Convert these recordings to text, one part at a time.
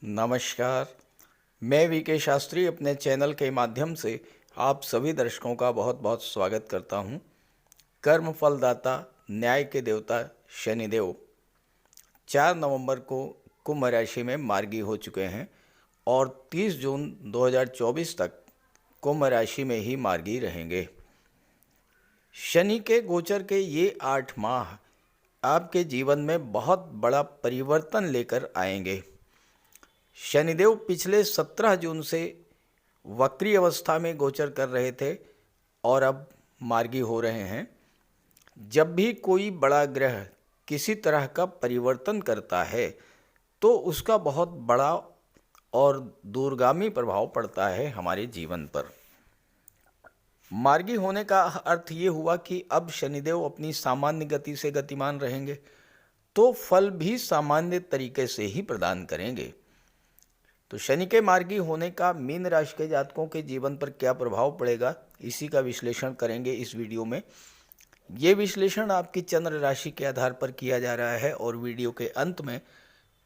नमस्कार। मैं वीके शास्त्री अपने चैनल के माध्यम से आप सभी दर्शकों का बहुत बहुत स्वागत करता हूं। कर्म फलदाता न्याय के देवता शनिदेव 4 नवंबर को कुंभ राशि में मार्गी हो चुके हैं और 30 जून 2024 तक कुंभ राशि में ही मार्गी रहेंगे। शनि के गोचर के ये 8 माह आपके जीवन में बहुत बड़ा परिवर्तन लेकर आएंगे। शनिदेव पिछले 17 जून से वक्री अवस्था में गोचर कर रहे थे और अब मार्गी हो रहे हैं। जब भी कोई बड़ा ग्रह किसी तरह का परिवर्तन करता है तो उसका बहुत बड़ा और दूरगामी प्रभाव पड़ता है हमारे जीवन पर। मार्गी होने का अर्थ ये हुआ कि अब शनिदेव अपनी सामान्य गति से गतिमान रहेंगे तो फल भी सामान्य तरीके से ही प्रदान करेंगे। तो शनि के मार्गी होने का मीन राशि के जातकों के जीवन पर क्या प्रभाव पड़ेगा, इसी का विश्लेषण करेंगे इस वीडियो में। ये विश्लेषण आपकी चंद्र राशि के आधार पर किया जा रहा है और वीडियो के अंत में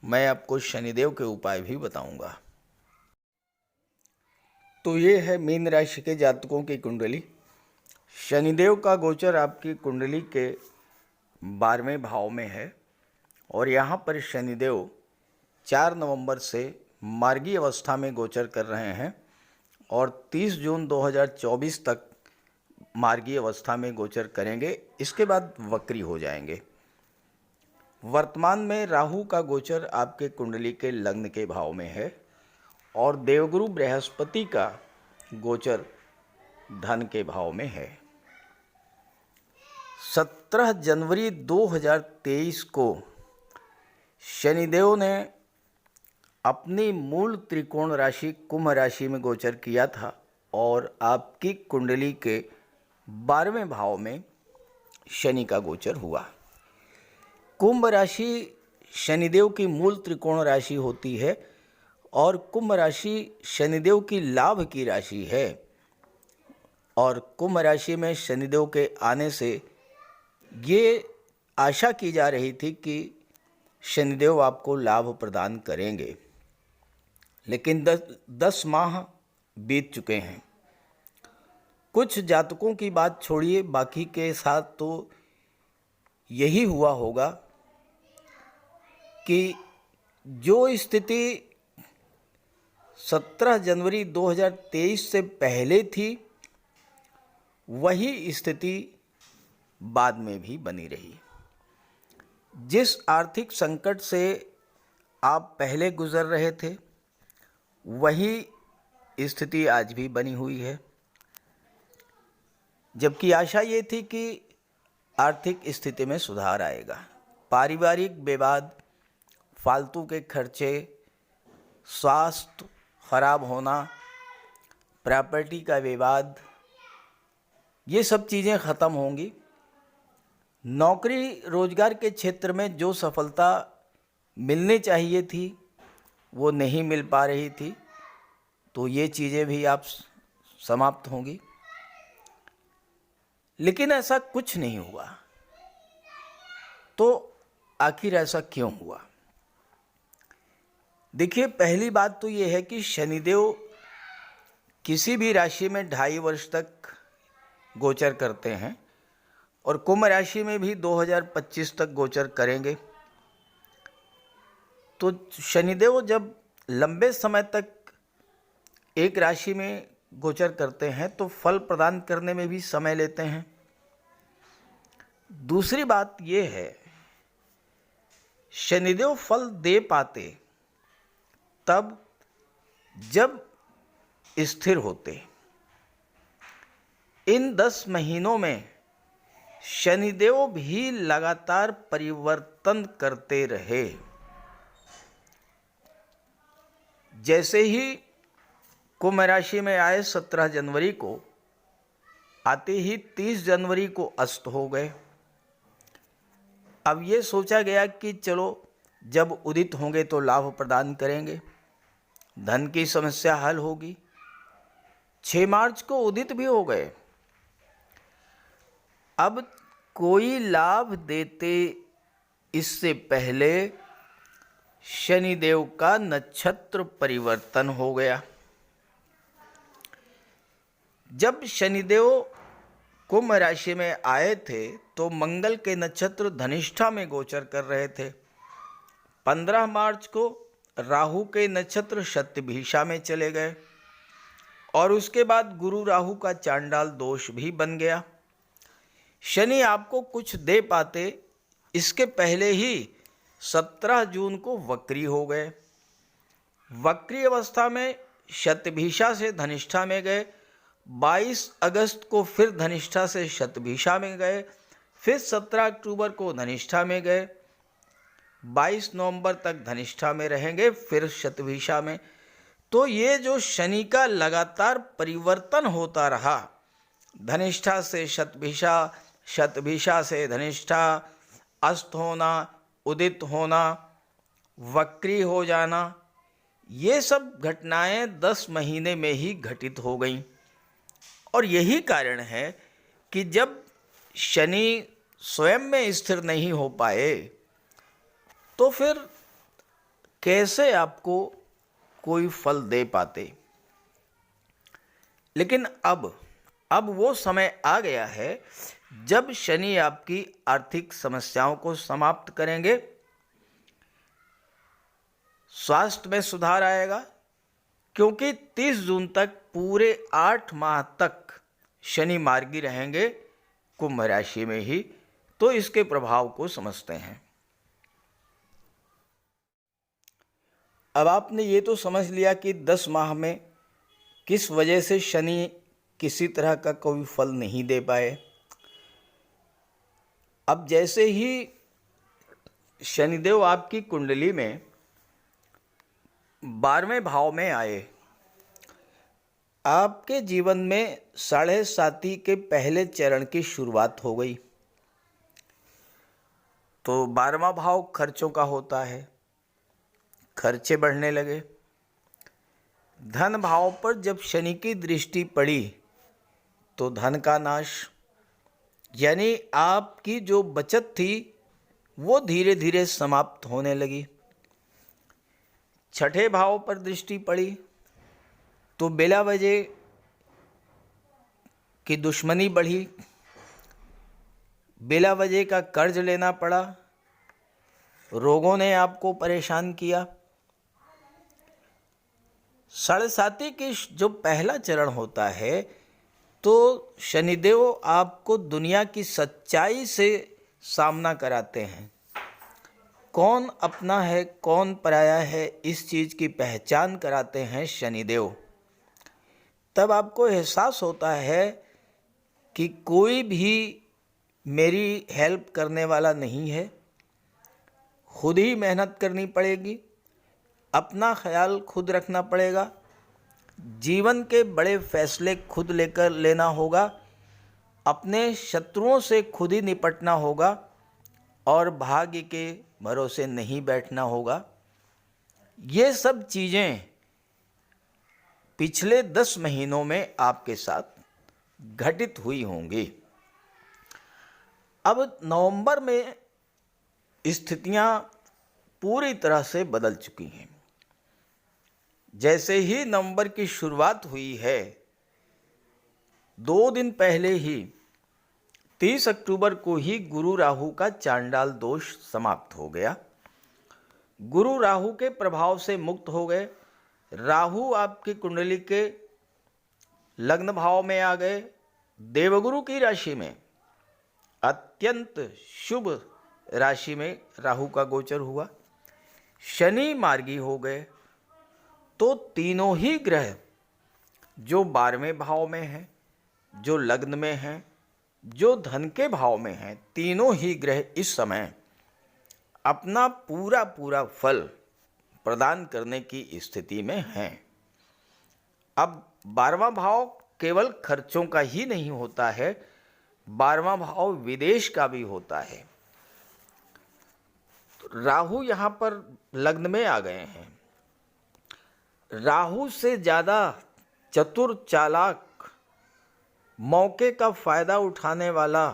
मैं आपको शनिदेव के उपाय भी बताऊंगा। तो ये है मीन राशि के जातकों की कुंडली। शनिदेव का गोचर आपकी कुंडली के 12वें भाव में है और यहाँ पर शनिदेव 4 नवंबर से मार्गी अवस्था में गोचर कर रहे हैं और 30 जून 2024 तक मार्गी अवस्था में गोचर करेंगे। इसके बाद वक्री हो जाएंगे। वर्तमान में राहु का गोचर आपके कुंडली के लग्न के भाव में है और देवगुरु बृहस्पति का गोचर धन के भाव में है। 17 जनवरी 2023 को शनिदेव ने अपनी मूल त्रिकोण राशि कुंभ राशि में गोचर किया था और आपकी कुंडली के 12वें भाव में शनि का गोचर हुआ। कुंभ राशि शनिदेव की मूल त्रिकोण राशि होती है और कुंभ राशि शनिदेव की लाभ की राशि है और कुंभ राशि में शनिदेव के आने से ये आशा की जा रही थी कि शनिदेव आपको लाभ प्रदान करेंगे, लेकिन 10 माह बीत चुके हैं। कुछ जातकों की बात छोड़िए, बाकी के साथ तो यही हुआ होगा कि जो स्थिति 17 जनवरी 2023 से पहले थी वही स्थिति बाद में भी बनी रही। जिस आर्थिक संकट से आप पहले गुजर रहे थे वही स्थिति आज भी बनी हुई है, जबकि आशा ये थी कि आर्थिक स्थिति में सुधार आएगा। पारिवारिक विवाद, फालतू के खर्चे, स्वास्थ्य खराब होना, प्रॉपर्टी का विवाद, ये सब चीज़ें ख़त्म होंगी। नौकरी रोजगार के क्षेत्र में जो सफलता मिलनी चाहिए थी वो नहीं मिल पा रही थी, तो ये चीज़ें भी आप समाप्त होंगी। लेकिन ऐसा कुछ नहीं हुआ। तो आखिर ऐसा क्यों हुआ? देखिए, पहली बात तो ये है कि शनिदेव किसी भी राशि में 2.5 वर्ष तक गोचर करते हैं और कुंभ राशि में भी 2025 तक गोचर करेंगे। तो शनिदेव जब लंबे समय तक एक राशि में गोचर करते हैं तो फल प्रदान करने में भी समय लेते हैं। दूसरी बात यह है, शनिदेव फल दे पाते तब जब स्थिर होते। इन 10 महीनों में शनिदेव भी लगातार परिवर्तन करते रहे। जैसे ही कुंभ राशि में आए 17 जनवरी को, आते ही 30 जनवरी को अस्त हो गए। अब ये सोचा गया कि चलो जब उदित होंगे तो लाभ प्रदान करेंगे, धन की समस्या हल होगी। 6 मार्च को उदित भी हो गए। अब कोई लाभ देते इससे पहले शनिदेव का नक्षत्र परिवर्तन हो गया। जब शनिदेव कुंभ राशि में आए थे तो मंगल के नक्षत्र धनिष्ठा में गोचर कर रहे थे। 15 मार्च को राहु के नक्षत्र शतभिषा में चले गए और उसके बाद गुरु राहु का चांडाल दोष भी बन गया। शनि आपको कुछ दे पाते, इसके पहले ही 17 जून को वक्री हो गए। वक्री अवस्था में शतभिषा से धनिष्ठा में गए, 22 अगस्त को फिर धनिष्ठा से शतभिषा में गए, फिर 17 अक्टूबर को धनिष्ठा में गए, 22 नवंबर तक धनिष्ठा में रहेंगे, फिर शतभिषा में। तो ये जो शनि का लगातार परिवर्तन होता रहा, धनिष्ठा से शतभिषा, शतभिषा से धनिष्ठा, अस्त होना, उदित होना, वक्री हो जाना, ये सब घटनाएं 10 महीने में ही घटित हो गईं। और यही कारण है कि जब शनि स्वयं में स्थिर नहीं हो पाए तो फिर कैसे आपको कोई फल दे पाते। लेकिन अब वो समय आ गया है जब शनि आपकी आर्थिक समस्याओं को समाप्त करेंगे, स्वास्थ्य में सुधार आएगा, क्योंकि 30 जून तक पूरे 8 माह तक शनि मार्गी रहेंगे कुंभ राशि में ही। तो इसके प्रभाव को समझते हैं। अब आपने ये तो समझ लिया कि 10 माह में किस वजह से शनि किसी तरह का कोई फल नहीं दे पाए। अब जैसे ही शनिदेव आपकी कुंडली में 12वें भाव में आए, आपके जीवन में 7.5 के पहले चरण की शुरुआत हो गई। तो 12वां भाव खर्चों का होता है, खर्चे बढ़ने लगे। धन भाव पर जब शनि की दृष्टि पड़ी तो धन का नाश, यानी आपकी जो बचत थी वो धीरे धीरे समाप्त होने लगी। 6ठे भाव पर दृष्टि पड़ी तो बिला वजह की दुश्मनी बढ़ी, बिला वजह का कर्ज लेना पड़ा, रोगों ने आपको परेशान किया। 7.5 की जो पहला चरण होता है तो शनिदेव आपको दुनिया की सच्चाई से सामना कराते हैं। कौन अपना है, कौन पराया है, इस चीज़ की पहचान कराते हैं शनिदेव। तब आपको एहसास होता है कि कोई भी मेरी हेल्प करने वाला नहीं है, खुद ही मेहनत करनी पड़ेगी, अपना ख्याल खुद रखना पड़ेगा, जीवन के बड़े फैसले खुद लेकर लेना होगा, अपने शत्रुओं से खुद ही निपटना होगा और भाग्य के भरोसे नहीं बैठना होगा। ये सब चीज़ें पिछले 10 महीनों में आपके साथ घटित हुई होंगी। अब नवंबर में स्थितियां पूरी तरह से बदल चुकी हैं। जैसे ही नवंबर की शुरुआत हुई है, 2 दिन पहले ही 30 अक्टूबर को ही गुरु राहु का चांडाल दोष समाप्त हो गया। गुरु राहु के प्रभाव से मुक्त हो गए। राहु आपकी कुंडली के लग्न भाव में आ गए, देवगुरु की राशि में, अत्यंत शुभ राशि में राहु का गोचर हुआ। शनि मार्गी हो गए। तो तीनों ही ग्रह जो 12वें भाव में हैं, जो लग्न में हैं, जो धन के भाव में हैं, तीनों ही ग्रह इस समय अपना पूरा पूरा फल प्रदान करने की स्थिति में हैं। अब 12वां भाव केवल खर्चों का ही नहीं होता है, 12वां भाव विदेश का भी होता है। तो राहु यहाँ पर लग्न में आ गए हैं। राहु से ज़्यादा चतुर, चालाक, मौके का फायदा उठाने वाला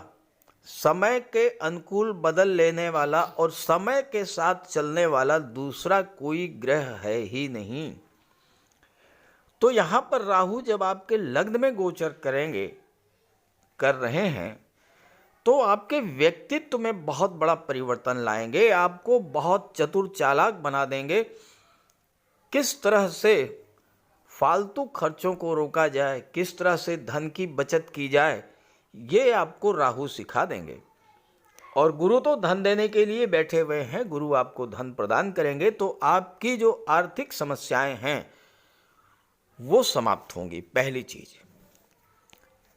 समय के अनुकूल बदल लेने वाला और समय के साथ चलने वाला दूसरा कोई ग्रह है ही नहीं। तो यहाँ पर राहु जब आपके लग्न में गोचर कर रहे हैं तो आपके व्यक्तित्व में बहुत बड़ा परिवर्तन लाएंगे, आपको बहुत चतुर चालाक बना देंगे। किस तरह से फालतू खर्चों को रोका जाए, किस तरह से धन की बचत की जाए, ये आपको राहु सिखा देंगे। और गुरु तो धन देने के लिए बैठे हुए हैं, गुरु आपको धन प्रदान करेंगे, तो आपकी जो आर्थिक समस्याएं हैं वो समाप्त होंगी, पहली चीज।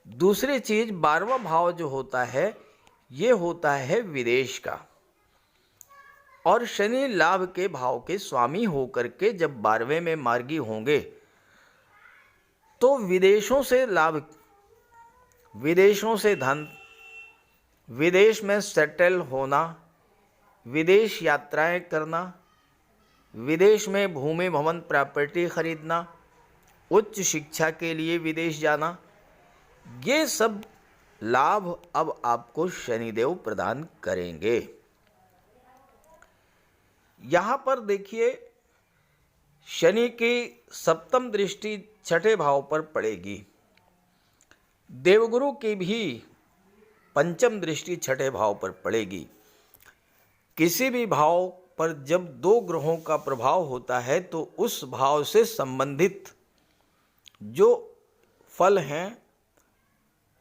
दूसरी चीज, 12वां भाव जो होता है ये होता है विदेश का, और शनि लाभ के भाव के स्वामी होकर के जब 12वें में मार्गी होंगे तो विदेशों से लाभ, विदेशों से धन, विदेश में सेटल होना, विदेश यात्राएं करना, विदेश में भूमि भवन प्रॉपर्टी खरीदना, उच्च शिक्षा के लिए विदेश जाना, ये सब लाभ अब आपको शनिदेव प्रदान करेंगे। यहाँ पर देखिए, शनि की सप्तम दृष्टि छठे भाव पर पड़ेगी, देवगुरु की भी पंचम दृष्टि छठे भाव पर पड़ेगी। किसी भी भाव पर जब दो ग्रहों का प्रभाव होता है तो उस भाव से संबंधित जो फल हैं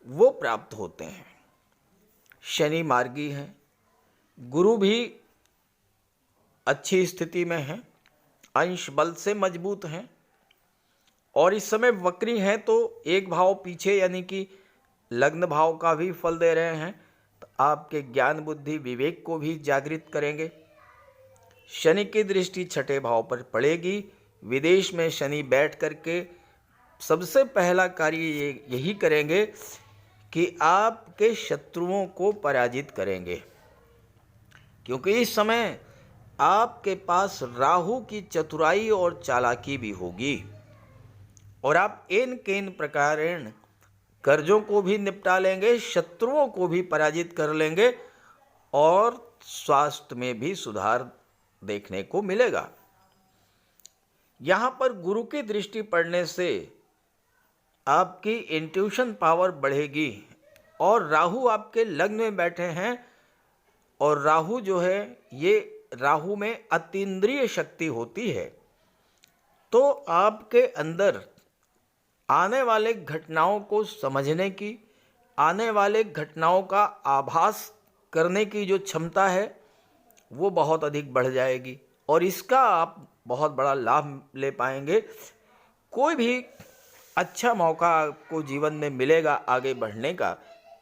वो प्राप्त होते हैं। शनि मार्गी है, गुरु भी अच्छी स्थिति में है, अंश बल से मजबूत हैं, और इस समय वक्री हैं तो एक भाव पीछे यानी कि लग्न भाव का भी फल दे रहे हैं, तो आपके ज्ञान बुद्धि विवेक को भी जागृत करेंगे। शनि की दृष्टि छठे भाव पर पड़ेगी। विदेश में शनि बैठ करके सबसे पहला कार्य यही करेंगे कि आपके शत्रुओं को पराजित करेंगे, क्योंकि इस समय आपके पास राहु की चतुराई और चालाकी भी होगी, और आप एन केन प्रकारेण कर्जों को भी निपटा लेंगे, शत्रुओं को भी पराजित कर लेंगे, और स्वास्थ्य में भी सुधार देखने को मिलेगा। यहाँ पर गुरु की दृष्टि पड़ने से आपकी इंट्यूशन पावर बढ़ेगी, और राहु आपके लग्न में बैठे हैं, और राहु जो है ये राहु में अतीन्द्रिय शक्ति होती है, तो आपके अंदर आने वाले घटनाओं को समझने की, आने वाले घटनाओं का आभास करने की जो क्षमता है वो बहुत अधिक बढ़ जाएगी, और इसका आप बहुत बड़ा लाभ ले पाएंगे। कोई भी अच्छा मौका आपको जीवन में मिलेगा आगे बढ़ने का,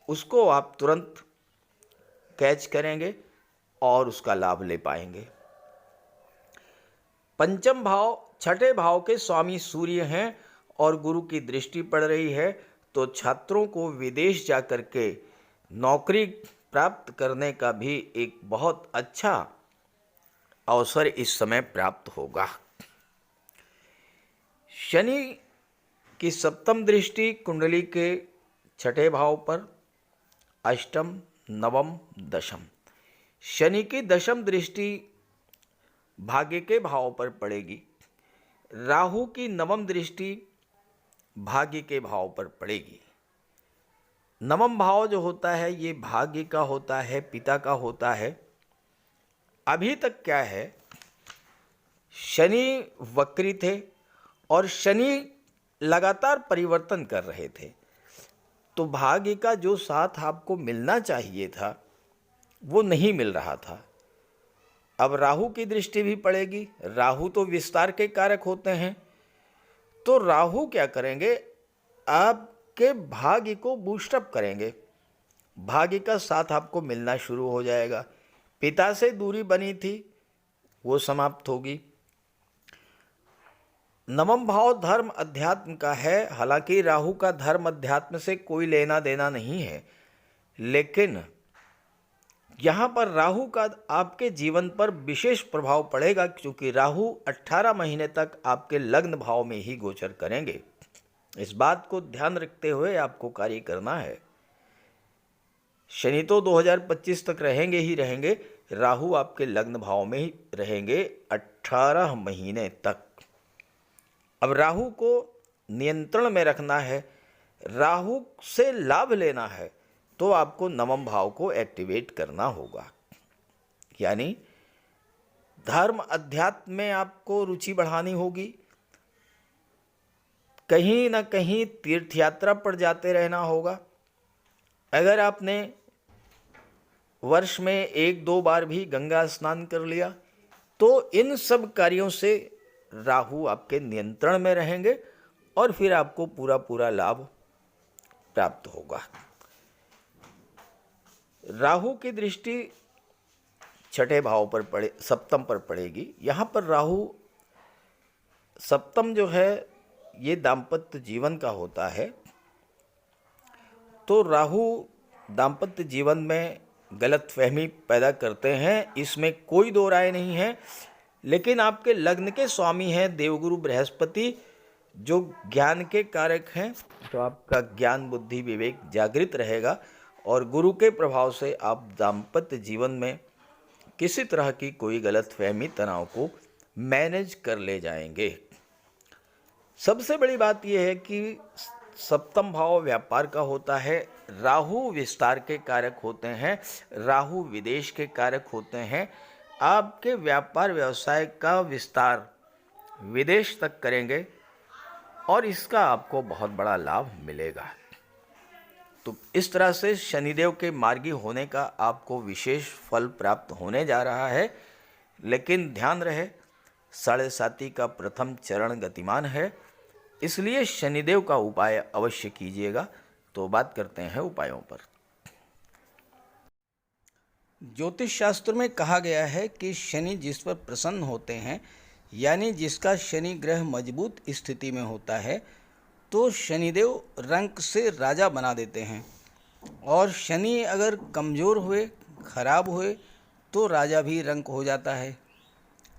उसको आप तुरंत कैच करेंगे और उसका लाभ ले पाएंगे। पंचम भाव छठे भाव के स्वामी सूर्य हैं और गुरु की दृष्टि पड़ रही है, तो छात्रों को विदेश जाकर के नौकरी प्राप्त करने का भी एक बहुत अच्छा अवसर इस समय प्राप्त होगा। शनि की सप्तम दृष्टि कुंडली के छठे भाव पर, अष्टम, नवम, दशम। शनि की दशम दृष्टि भाग्य के भाव पर पड़ेगी। राहु की नवम दृष्टि भाग्य के भाव पर पड़ेगी। नवम भाव जो होता है ये भाग्य का होता है, पिता का होता है। अभी तक क्या है, शनि वक्री थे और शनि लगातार परिवर्तन कर रहे थे, तो भाग्य का जो साथ आपको मिलना चाहिए था वो नहीं मिल रहा था। अब राहु की दृष्टि भी पड़ेगी। राहु तो विस्तार के कारक होते हैं, तो राहु क्या करेंगे, आपके भाग्य को बूस्टअप करेंगे, भाग्य का साथ आपको मिलना शुरू हो जाएगा। पिता से दूरी बनी थी वो समाप्त होगी। नवम भाव धर्म अध्यात्म का है, हालांकि राहु का धर्म अध्यात्म से कोई लेना देना नहीं है, लेकिन यहाँ पर राहु का आपके जीवन पर विशेष प्रभाव पड़ेगा, क्योंकि राहु 18 महीने तक आपके लग्न भाव में ही गोचर करेंगे। इस बात को ध्यान रखते हुए आपको कार्य करना है। शनि तो 2025 तक रहेंगे ही रहेंगे, राहु आपके लग्न भाव में ही रहेंगे 18 महीने तक। अब राहु को नियंत्रण में रखना है, राहु से लाभ लेना है, तो आपको नवम भाव को एक्टिवेट करना होगा। यानी धर्म अध्यात्म में आपको रुचि बढ़ानी होगी, कहीं ना कहीं तीर्थ यात्रा पर जाते रहना होगा। अगर आपने वर्ष में 1-2 बार भी गंगा स्नान कर लिया तो इन सब कार्यों से राहु आपके नियंत्रण में रहेंगे और फिर आपको पूरा पूरा लाभ प्राप्त होगा। राहु की दृष्टि छठे भाव पर सप्तम पर पड़ेगी। यहाँ पर राहु सप्तम जो है ये दाम्पत्य जीवन का होता है, तो राहु दाम्पत्य जीवन में गलतफहमी पैदा करते हैं, इसमें कोई दो राय नहीं है। लेकिन आपके लग्न के स्वामी हैं देवगुरु बृहस्पति, जो ज्ञान के कारक हैं, तो आपका ज्ञान बुद्धि विवेक जागृत रहेगा और गुरु के प्रभाव से आप दाम्पत्य जीवन में किसी तरह की कोई गलतफहमी तनाव को मैनेज कर ले जाएंगे। सबसे बड़ी बात यह है कि सप्तम भाव व्यापार का होता है, राहु विस्तार के कारक होते हैं, राहु विदेश के कारक होते हैं। आपके व्यापार व्यवसाय का विस्तार विदेश तक करेंगे और इसका आपको बहुत बड़ा लाभ मिलेगा। तो इस तरह से शनिदेव के मार्गी होने का आपको विशेष फल प्राप्त होने जा रहा है। लेकिन ध्यान रहे, 7.5 का प्रथम चरण गतिमान है, इसलिए शनिदेव का उपाय अवश्य कीजिएगा। तो बात करते हैं उपायों पर। ज्योतिष शास्त्र में कहा गया है कि शनि जिस पर प्रसन्न होते हैं, यानी जिसका शनि ग्रह मजबूत स्थिति में होता है, तो शनिदेव रंक से राजा बना देते हैं। और शनि अगर कमज़ोर हुए, खराब हुए, तो राजा भी रंक हो जाता है।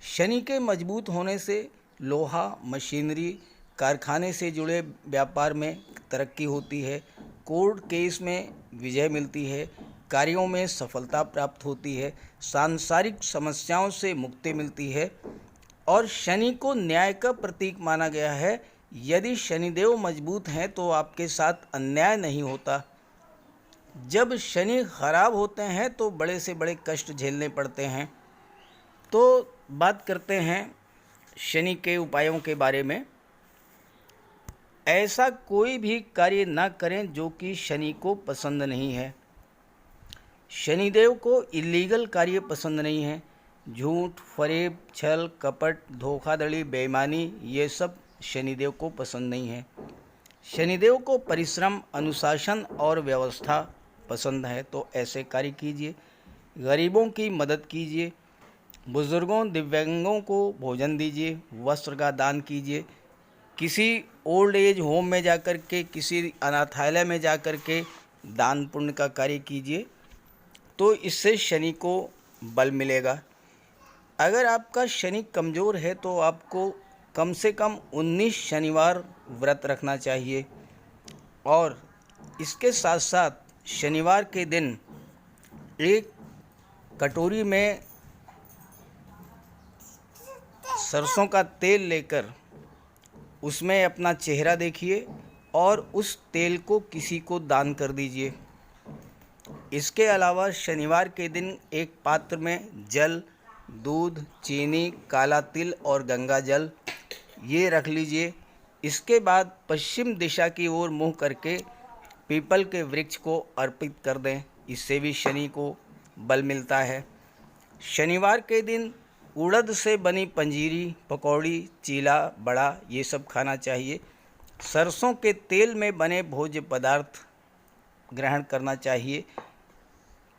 शनि के मजबूत होने से लोहा, मशीनरी, कारखाने से जुड़े व्यापार में तरक्की होती है, कोर्ट केस में विजय मिलती है, कार्यों में सफलता प्राप्त होती है, सांसारिक समस्याओं से मुक्ति मिलती है। और शनि को न्याय का प्रतीक माना गया है। यदि शनिदेव मजबूत हैं तो आपके साथ अन्याय नहीं होता। जब शनि खराब होते हैं तो बड़े से बड़े कष्ट झेलने पड़ते हैं। तो बात करते हैं शनि के उपायों के बारे में। ऐसा कोई भी कार्य ना करें जो कि शनि को पसंद नहीं है। शनिदेव को इलीगल कार्य पसंद नहीं है। झूठ, फरेब, छल, कपट, धोखाधड़ी, बेईमानी, ये सब शनिदेव को पसंद नहीं है। शनिदेव को परिश्रम, अनुशासन और व्यवस्था पसंद है, तो ऐसे कार्य कीजिए। गरीबों की मदद कीजिए, बुजुर्गों, दिव्यांगों को भोजन दीजिए, वस्त्र का दान कीजिए, किसी ओल्ड एज होम में जाकर के, किसी अनाथालय में जाकर के दान पुण्य का कार्य कीजिए, तो इससे शनि को बल मिलेगा। अगर आपका शनि कमज़ोर है तो आपको कम से कम 19 शनिवार व्रत रखना चाहिए। और इसके साथ साथ शनिवार के दिन एक कटोरी में सरसों का तेल लेकर उसमें अपना चेहरा देखिए और उस तेल को किसी को दान कर दीजिए। इसके अलावा शनिवार के दिन एक पात्र में जल, दूध, चीनी, काला तिल और गंगा जल ये रख लीजिए। इसके बाद पश्चिम दिशा की ओर मुँह करके पीपल के वृक्ष को अर्पित कर दें, इससे भी शनि को बल मिलता है। शनिवार के दिन उड़द से बनी पंजीरी, पकौड़ी, चीला, बड़ा ये सब खाना चाहिए। सरसों के तेल में बने भोज्य पदार्थ ग्रहण करना चाहिए,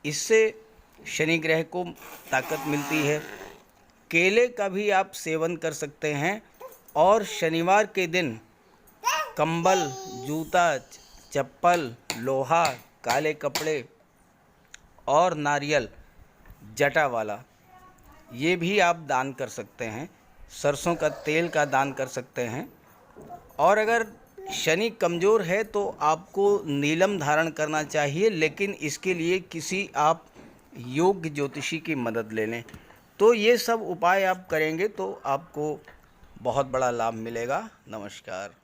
इससे शनि ग्रह को ताकत मिलती है। केले का भी आप सेवन कर सकते हैं। और शनिवार के दिन कंबल, जूता, चप्पल, लोहा, काले कपड़े और नारियल जटा वाला ये भी आप दान कर सकते हैं। सरसों का तेल का दान कर सकते हैं। और अगर शनि कमज़ोर है तो आपको नीलम धारण करना चाहिए, लेकिन इसके लिए किसी आप योग्य ज्योतिषी की मदद ले लें। तो ये सब उपाय आप करेंगे तो आपको बहुत बड़ा लाभ मिलेगा। नमस्कार।